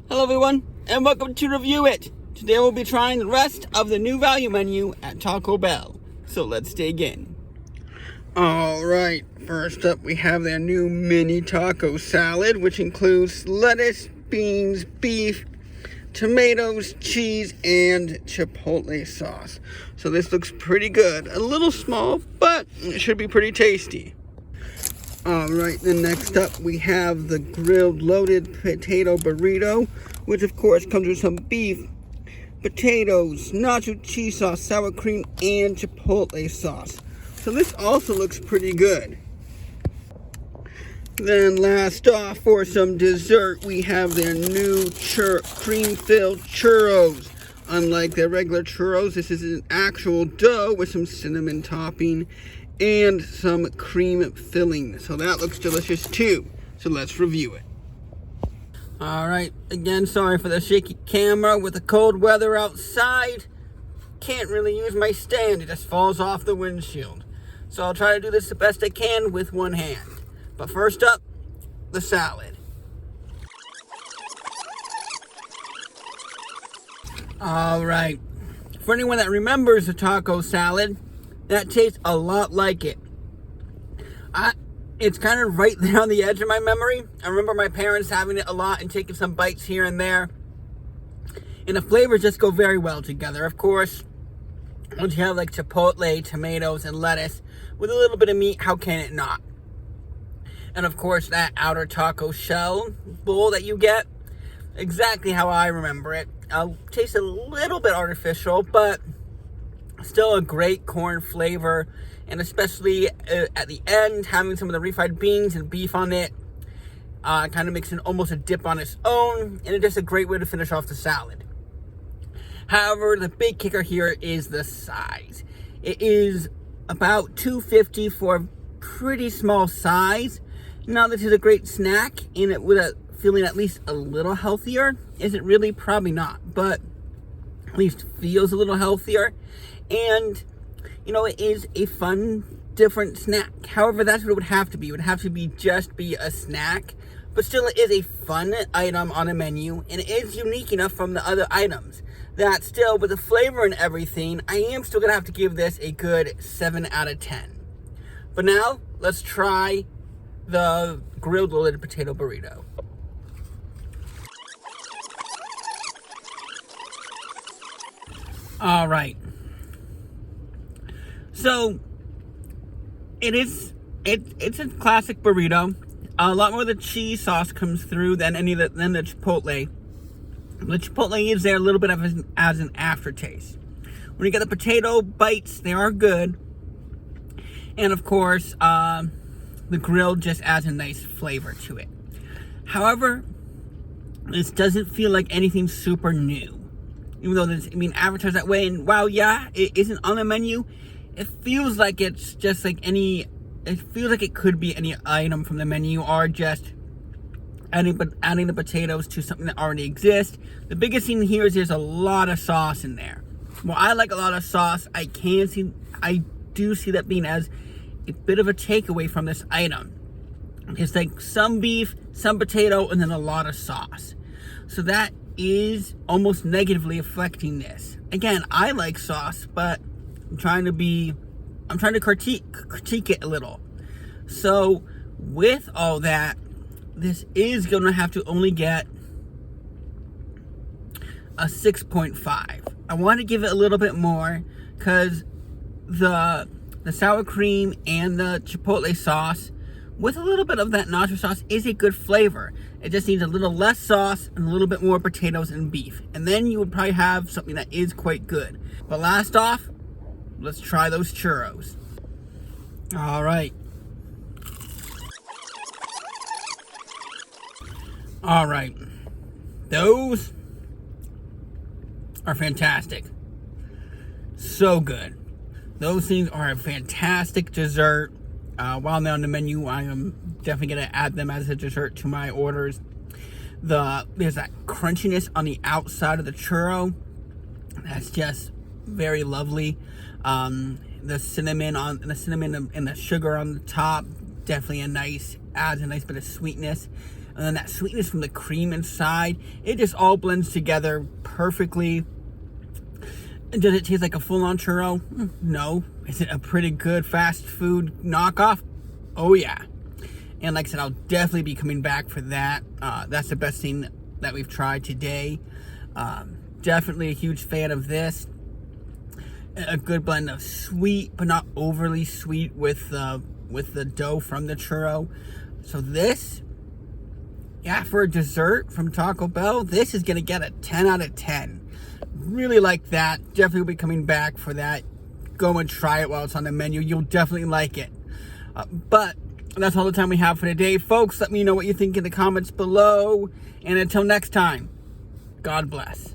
Hello everyone, and welcome to Review It. Today we'll be trying the rest of the new value menu at Taco Bell. So let's dig in. Alright, first up we have their new mini taco salad, which includes lettuce, beans, beef, tomatoes, cheese, and chipotle sauce. So this looks pretty good. A little small, but it should be pretty tasty. Alright, then next up we have the grilled loaded potato burrito, which of course comes with some beef, potatoes, nacho cheese sauce, sour cream, and chipotle sauce. So this also looks pretty good. Then last off, for some dessert, we have their new cream-filled churros. Unlike their regular churros, this is an actual dough with some cinnamon topping and some cream filling. So that looks delicious too. So let's review it. Alright, again, sorry for the shaky camera with the cold weather outside. Can't really use my stand, it just falls off the windshield. So I'll try to do this the best I can with one hand. But first up, the salad. Alright, for anyone that remembers the taco salad, that tastes a lot like it. It's kind of right there on the edge of my memory. I remember my parents having it a lot and taking some bites here and there. And the flavors just go very well together. Of course, once you have like chipotle, tomatoes, and lettuce with a little bit of meat, how can it not? And of course, that outer taco shell bowl that you get, exactly how I remember it. Tastes a little bit artificial, but still a great corn flavor, and especially at the end, having some of the refried beans and beef on it, kind of makes it almost a dip on its own, and it's just a great way to finish off the salad. However, the big kicker here is the size. It is about $2.50 for a pretty small size. Now, this is a great snack, and it with a feeling at least a little healthier. Is it really? Probably not, but at least feels a little healthier. And, you know, it is a fun, different snack. However, that's what it would have to be. It would have to be just be a snack. But still, it is a fun item on a menu. And it is unique enough from the other items that still, with the flavor and everything, I am still going to have to give this a good 7 out of 10. But now, let's try the grilled loaded potato burrito. All right. So, it's a classic burrito. A lot more of the cheese sauce comes through than the chipotle. The chipotle is there a little bit as an aftertaste. When you get the potato bites, they are good. And of course, the grill just adds a nice flavor to it. However, this doesn't feel like anything super new. Even though it's advertised that way, and while yeah, it isn't on the menu, it feels like it's just like it feels like it could be any item from the menu, or just adding the potatoes to something that already exists. The biggest thing here is there's a lot of sauce in there. Well, I like a lot of sauce. I do see that being as a bit of a takeaway from this item. It's like some beef, some potato, and then a lot of sauce. So that is almost negatively affecting this. Again, I like sauce, but I'm trying to critique it a little. So with all that, this is going to have to only get a 6.5. I want to give it a little bit more because the sour cream and the chipotle sauce with a little bit of that nacho sauce is a good flavor. It just needs a little less sauce and a little bit more potatoes and beef. And then you would probably have something that is quite good. But last off, let's try those churros. All right. All right. Those are fantastic. So good. Those things are a fantastic dessert. While they're on the menu, I am definitely going to add them as a dessert to my orders. There's that crunchiness on the outside of the churro. That's just very lovely. The cinnamon and the sugar on the top, definitely adds a nice bit of sweetness. and then that sweetness from the cream inside. It just all blends together perfectly. Does it taste like a full-on churro? No. Is it a pretty good fast food knockoff? Oh yeah. And like I said, I'll definitely be coming back for that. That's the best thing that we've tried today. Definitely a huge fan of this. A good blend of sweet, but not overly sweet with the dough from the churro. So this, yeah, for a dessert from Taco Bell, this is going to get a 10 out of 10. Really like that. Definitely will be coming back for that. Go and try it while it's on the menu. You'll definitely like it. But that's all the time we have for today. Folks, let me know what you think in the comments below. And until next time, God bless.